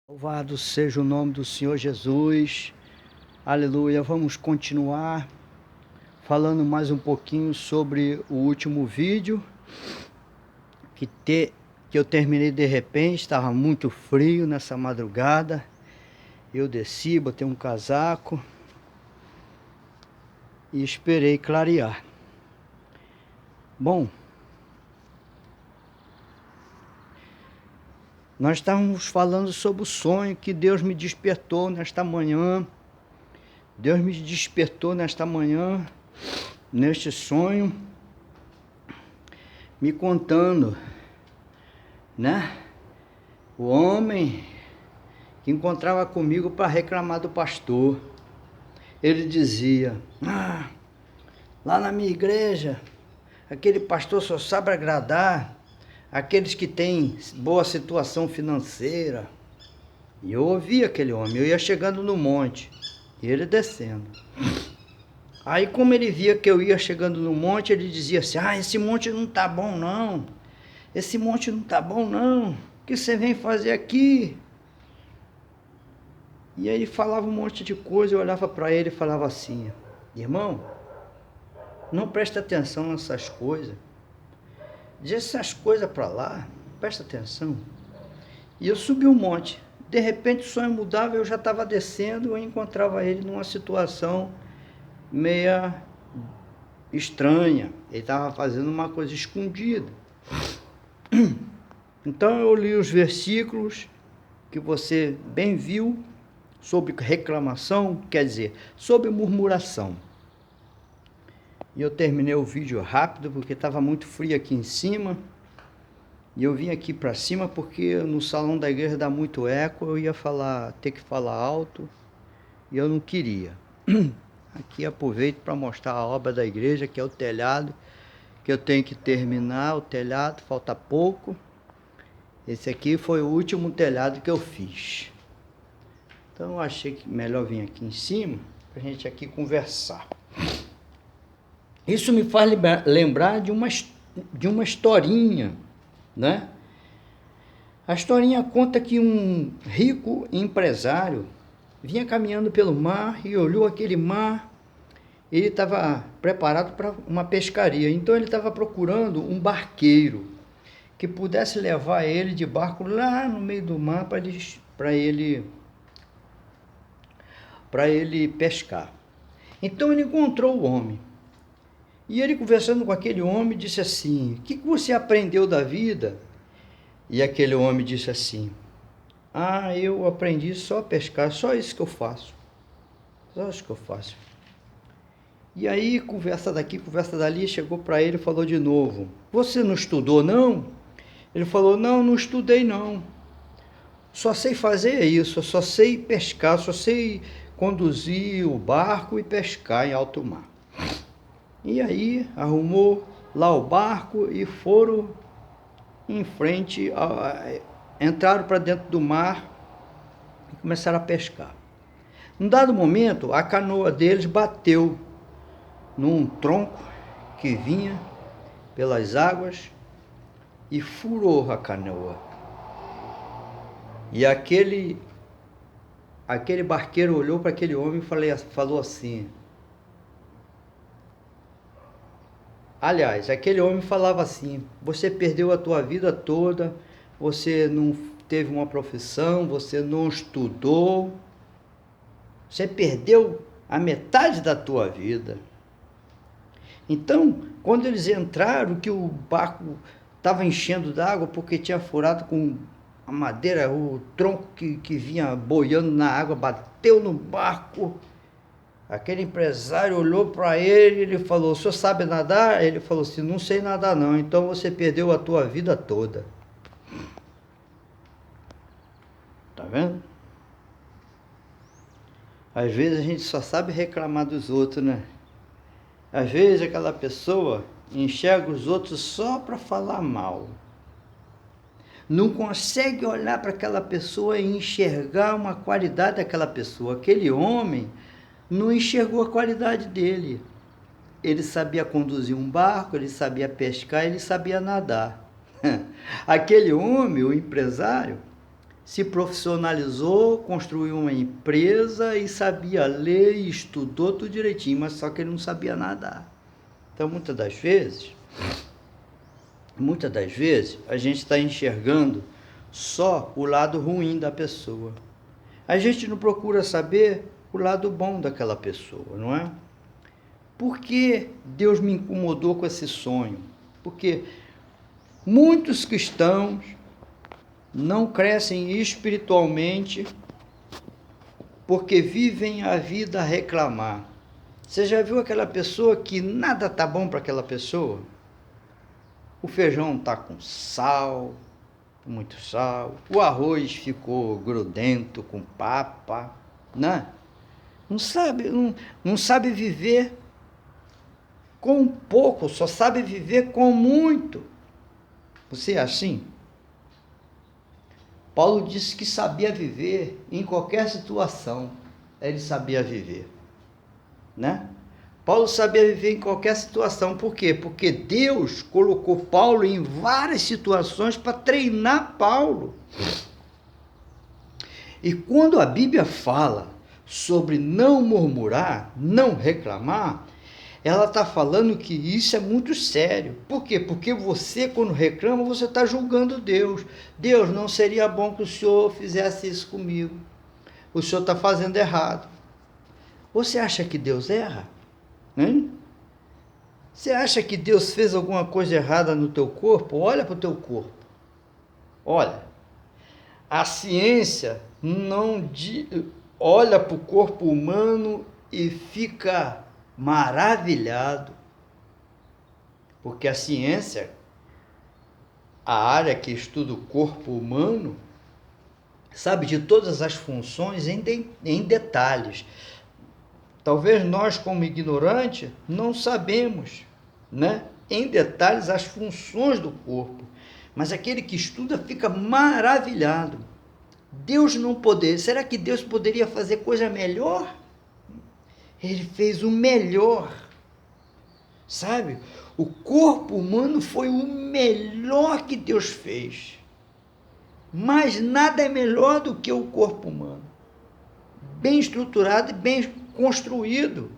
Louvado seja o nome do Senhor Jesus, aleluia. Vamos continuar falando mais um pouquinho sobre o último vídeo que eu terminei de repente. Estava muito frio nessa madrugada, eu desci, botei um casaco e esperei clarear. Bom, nós estávamos falando sobre o sonho que Deus me despertou nesta manhã. Deus me despertou nesta manhã, neste sonho, me contando, né? O homem que encontrava comigo para reclamar do pastor. Ele dizia: lá na minha igreja, aquele pastor só sabe agradar aqueles que têm boa situação financeira. E eu ouvia aquele homem, eu ia chegando no monte, e ele descendo. Aí, como ele via que eu ia chegando no monte, ele dizia assim: esse monte não tá bom não, esse monte não tá bom não, o que você vem fazer aqui? E aí ele falava um monte de coisa, eu olhava para ele e falava assim: irmão, não presta atenção nessas coisas, diz essas coisas para lá, presta atenção. E eu subi um monte, de repente o sonho mudava, eu já estava descendo, eu encontrava ele numa situação meia estranha, ele estava fazendo uma coisa escondida. Então eu li os versículos que você bem viu sobre reclamação, quer dizer, sobre murmuração. E eu terminei o vídeo rápido porque estava muito frio aqui em cima. E eu vim aqui para cima porque no salão da igreja dá muito eco, eu ia ter que falar alto e eu não queria. Aqui aproveito para mostrar a obra da igreja, que é o telhado, que eu tenho que terminar o telhado, falta pouco. Esse aqui foi o último telhado que eu fiz. Então eu achei que melhor vir aqui em cima, para a gente aqui conversar. Isso me faz lembrar de uma historinha, né? A historinha conta que um rico empresário vinha caminhando pelo mar e olhou aquele mar. Ele estava preparado para uma pescaria, então ele estava procurando um barqueiro que pudesse levar ele de barco lá no meio do mar para ele pescar. Então ele encontrou o homem. E ele, conversando com aquele homem, disse assim: o que você aprendeu da vida? E aquele homem disse assim: eu aprendi só a pescar, só isso que eu faço. Só isso que eu faço. E aí, conversa daqui, conversa dali, chegou para ele e falou de novo: você não estudou não? Ele falou: não estudei não. Só sei fazer isso, só sei pescar, só sei conduzir o barco e pescar em alto mar. E aí arrumou lá o barco e foram em frente, entraram para dentro do mar e começaram a pescar. Num dado momento, a canoa deles bateu num tronco que vinha pelas águas e furou a canoa. E aquele barqueiro olhou para aquele homem e falou assim... Aliás, aquele homem falava assim: você perdeu a tua vida toda, você não teve uma profissão, você não estudou, você perdeu a metade da tua vida. Então, quando eles entraram, que o barco estava enchendo d'água porque tinha furado com a madeira, o tronco que vinha boiando na água, bateu no barco. Aquele empresário olhou para ele e ele falou: o senhor sabe nadar? Ele falou assim: não sei nadar não, então você perdeu a tua vida toda. Tá vendo? Às vezes a gente só sabe reclamar dos outros, né? Às vezes aquela pessoa enxerga os outros só para falar mal. Não consegue olhar para aquela pessoa e enxergar uma qualidade daquela pessoa. Aquele homem não enxergou a qualidade dele. Ele sabia conduzir um barco, ele sabia pescar, ele sabia nadar. Aquele homem, o empresário, se profissionalizou, construiu uma empresa e sabia ler e estudou tudo direitinho, mas só que ele não sabia nadar. Então, muitas das vezes, a gente está enxergando só o lado ruim da pessoa. A gente não procura saber o lado bom daquela pessoa, não é? Por que Deus me incomodou com esse sonho? Porque muitos cristãos não crescem espiritualmente porque vivem a vida a reclamar. Você já viu aquela pessoa que nada tá bom para aquela pessoa? O feijão tá com sal, muito sal, o arroz ficou grudento com papa, né? Não sabe viver com pouco, só sabe viver com muito. Você é assim? Paulo disse que sabia viver em qualquer situação. Ele sabia viver, né? Paulo sabia viver em qualquer situação. Por quê? Porque Deus colocou Paulo em várias situações para treinar Paulo. E quando a Bíblia fala sobre não murmurar, não reclamar, ela está falando que isso é muito sério. Por quê? Porque você, quando reclama, você está julgando Deus. Deus, não seria bom que o Senhor fizesse isso comigo. O Senhor está fazendo errado. Você acha que Deus erra? Hein? Você acha que Deus fez alguma coisa errada no teu corpo? Olha para o teu corpo. Olha. A ciência não olha para o corpo humano e fica maravilhado, porque a ciência, a área que estuda o corpo humano, sabe de todas as funções em detalhes. Talvez nós, como ignorantes, não sabemos, né, em detalhes as funções do corpo, mas aquele que estuda fica maravilhado. Deus não poderia, será que Deus poderia fazer coisa melhor? Ele fez o melhor, sabe? O corpo humano foi o melhor que Deus fez. Mas nada é melhor do que o corpo humano. Bem estruturado e bem construído.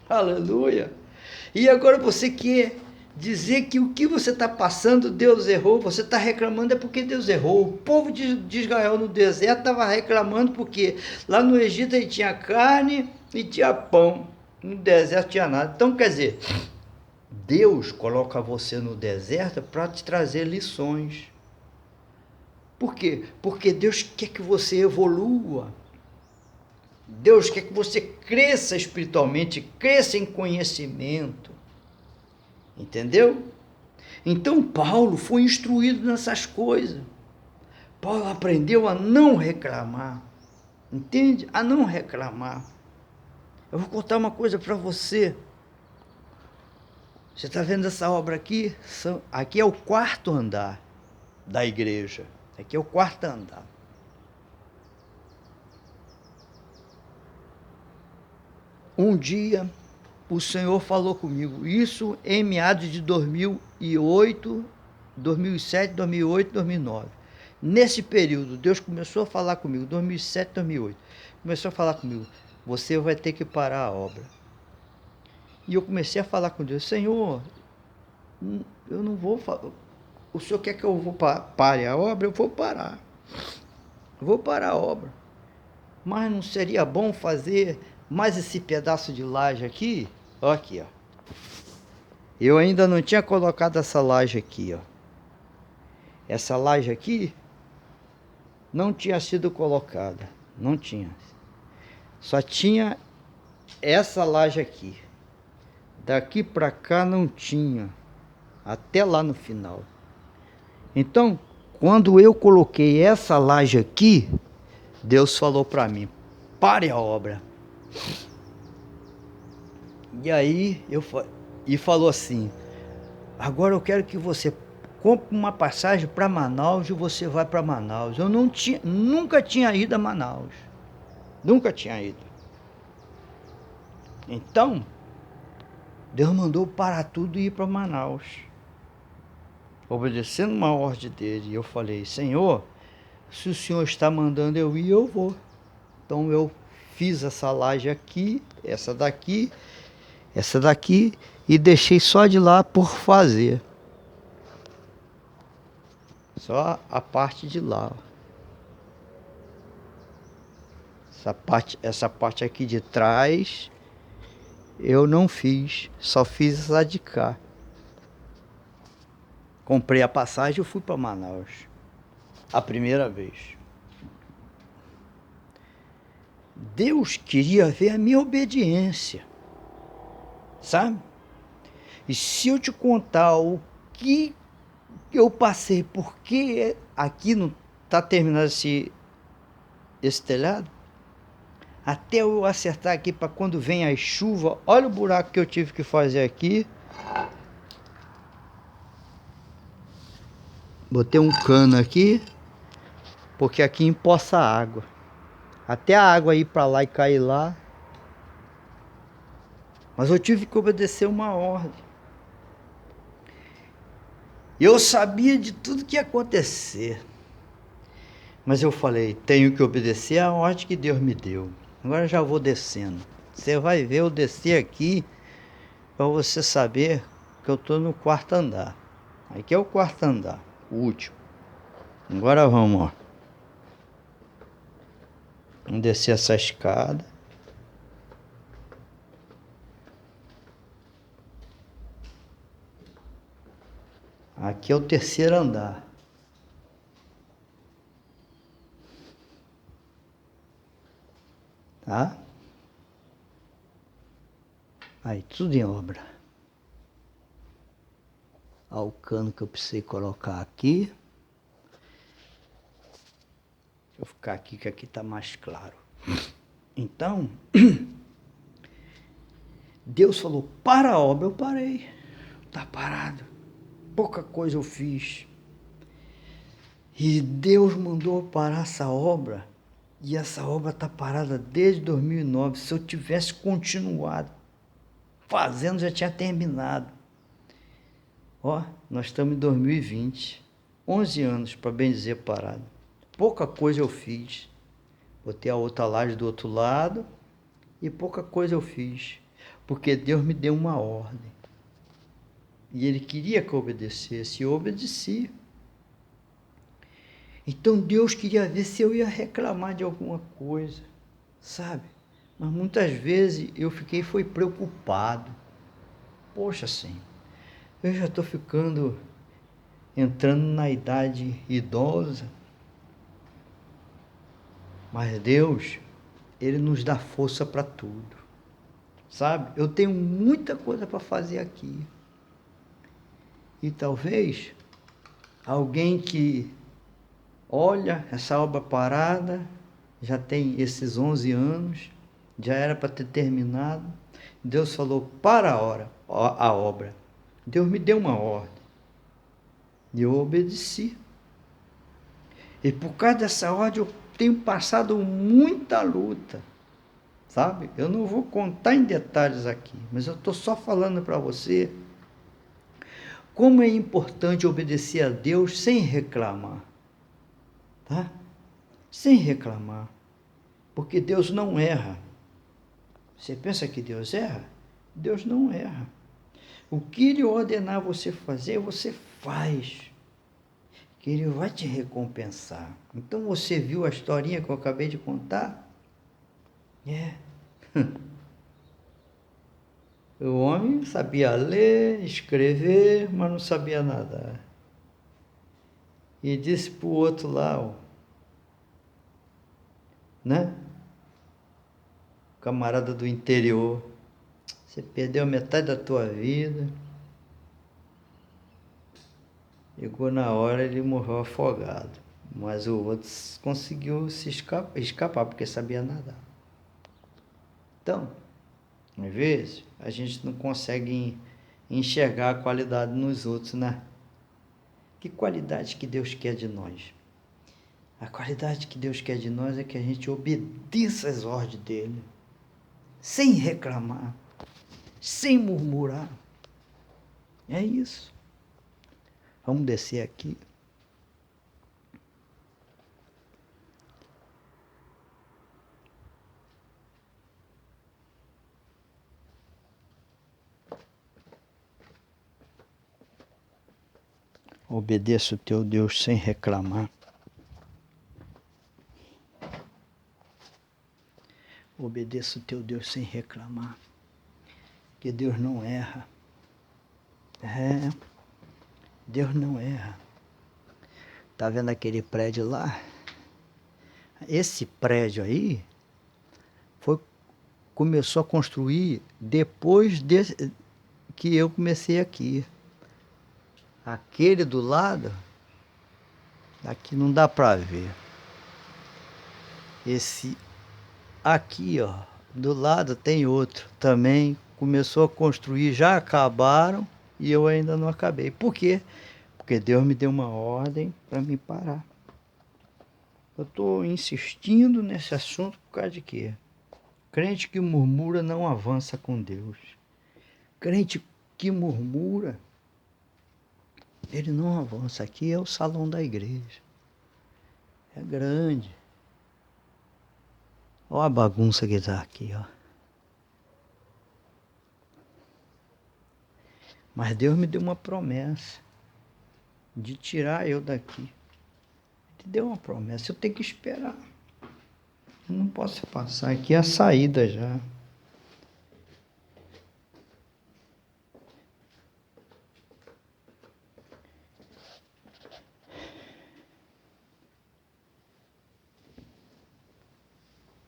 Aleluia! E agora você quer dizer que o que você está passando, Deus errou, você está reclamando é porque Deus errou. O povo de Israel no deserto estava reclamando porque lá no Egito ele tinha carne e tinha pão, no deserto tinha nada. Então, quer dizer, Deus coloca você no deserto para te trazer lições. Por quê? Porque Deus quer que você evolua. Deus quer que você cresça espiritualmente, cresça em conhecimento. Entendeu? Então Paulo foi instruído nessas coisas. Paulo aprendeu a não reclamar. Entende? A não reclamar. Eu vou contar uma coisa para você. Você está vendo essa obra aqui? Aqui é o quarto andar da igreja. Aqui é o quarto andar. Um dia o Senhor falou comigo, isso em meados de 2008, 2007, 2008, 2009. Nesse período, Deus começou a falar comigo, 2007, 2008. Começou a falar comigo, você vai ter que parar a obra. E eu comecei a falar com Deus, Senhor, eu não vou... O Senhor quer que eu pare a obra? Eu vou parar. Eu vou parar a obra. Mas não seria bom fazer mais esse pedaço de laje aqui? Ó, aqui, ó. Eu ainda não tinha colocado essa laje aqui, ó. Essa laje aqui não tinha sido colocada. Não tinha. Só tinha essa laje aqui. Daqui para cá não tinha. Até lá no final. Então, quando eu coloquei essa laje aqui, Deus falou para mim, pare a obra. E aí, e falou assim, agora eu quero que você compre uma passagem para Manaus e você vai para Manaus. Eu nunca tinha ido a Manaus. Nunca tinha ido. Então, Deus mandou parar tudo e ir para Manaus. Obedecendo uma ordem dele. E eu falei, Senhor, Se o senhor está mandando eu ir, eu vou. Então eu fiz essa laje aqui, essa daqui, e deixei só de lá por fazer. Só a parte de lá. Essa parte aqui de trás eu não fiz, só fiz essa de cá. Comprei a passagem e fui para Manaus. A primeira vez. Deus queria ver a minha obediência. Sabe? E se eu te contar o que eu passei, porque aqui não está terminado esse telhado, até eu acertar aqui para quando vem a chuva, olha o buraco que eu tive que fazer aqui. Botei um cano aqui, porque aqui empoça a água. Até a água ir para lá e cair lá. Mas eu tive que obedecer uma ordem. Eu sabia de tudo que ia acontecer. Mas eu falei, tenho que obedecer a ordem que Deus me deu. Agora já vou descendo. Você vai ver eu descer aqui para você saber que eu estou no quarto andar. Aqui é o quarto andar, o último. Agora vamos, ó. Vamos descer essa escada. Aqui é o terceiro andar. Tá? Aí, tudo em obra. Olha o cano que eu precisei colocar aqui. Deixa eu ficar aqui, que aqui está mais claro. Então, Deus falou, para a obra, eu parei. Está parado. Pouca coisa eu fiz. E Deus mandou parar essa obra. E essa obra está parada desde 2009. Se eu tivesse continuado fazendo, já tinha terminado. Ó, nós estamos em 2020. 11 anos, para bem dizer, parado. Pouca coisa eu fiz. Botei a outra laje do outro lado e pouca coisa eu fiz. Porque Deus me deu uma ordem. E Ele queria que eu obedecesse. E eu obedeci. Então Deus queria ver se eu ia reclamar de alguma coisa. Sabe? Mas muitas vezes eu foi preocupado. Poxa, Senhor, eu já estou entrando na idade idosa. Mas Deus, Ele nos dá força para tudo. Sabe? Eu tenho muita coisa para fazer aqui. E talvez alguém que olha essa obra parada, já tem esses 11 anos, já era para ter terminado. Deus falou, para a obra. Deus me deu uma ordem. E eu obedeci. E por causa dessa ordem eu tenho passado muita luta. Sabe? Eu não vou contar em detalhes aqui, mas eu estou só falando para você como é importante obedecer a Deus sem reclamar. Tá? Sem reclamar. Porque Deus não erra. Você pensa que Deus erra? Deus não erra. O que Ele ordenar você fazer, você faz. Que Ele vai te recompensar. Então você viu a historinha que eu acabei de contar? É. O homem sabia ler, escrever, mas não sabia nadar. E disse para o outro lá, né? Camarada do interior, você perdeu metade da tua vida. Chegou na hora, ele morreu afogado. Mas o outro conseguiu se escapar porque sabia nadar. Então, às vezes, a gente não consegue enxergar a qualidade nos outros, né? Que qualidade que Deus quer de nós? A qualidade que Deus quer de nós é que a gente obedeça às ordens dele, sem reclamar, sem murmurar. É isso. Vamos descer aqui. Obedeça o teu Deus sem reclamar. Obedeça o teu Deus sem reclamar. Porque Deus não erra. Deus não erra. Tá vendo aquele prédio lá? Esse prédio aí começou a construir depois que eu comecei aqui. Aquele do lado, aqui não dá para ver. Esse aqui, ó, do lado tem outro também. Começou a construir, já acabaram e eu ainda não acabei. Por quê? Porque Deus me deu uma ordem para me parar. Eu estou insistindo nesse assunto por causa de quê? Crente que murmura não avança com Deus. Crente que murmura, ele não avança. Aqui é o salão da igreja. É grande. Olha a bagunça que está aqui, ó. Mas Deus me deu uma promessa de tirar eu daqui. Ele deu uma promessa, eu tenho que esperar. Eu não posso passar aqui, é a saída já.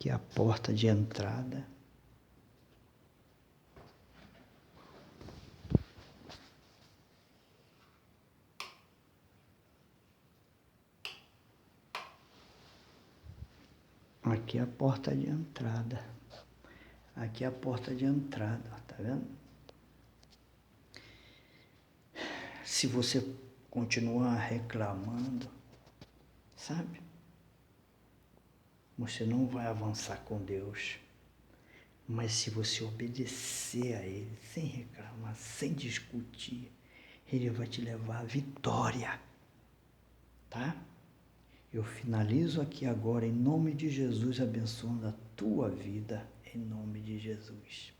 Aqui é a porta de entrada. Aqui é a porta de entrada. Aqui é a porta de entrada, tá vendo? Se você continuar reclamando, sabe? Você não vai avançar com Deus. Mas se você obedecer a Ele, sem reclamar, sem discutir, Ele vai te levar à vitória. Tá? Eu finalizo aqui agora, em nome de Jesus, abençoando a tua vida, em nome de Jesus.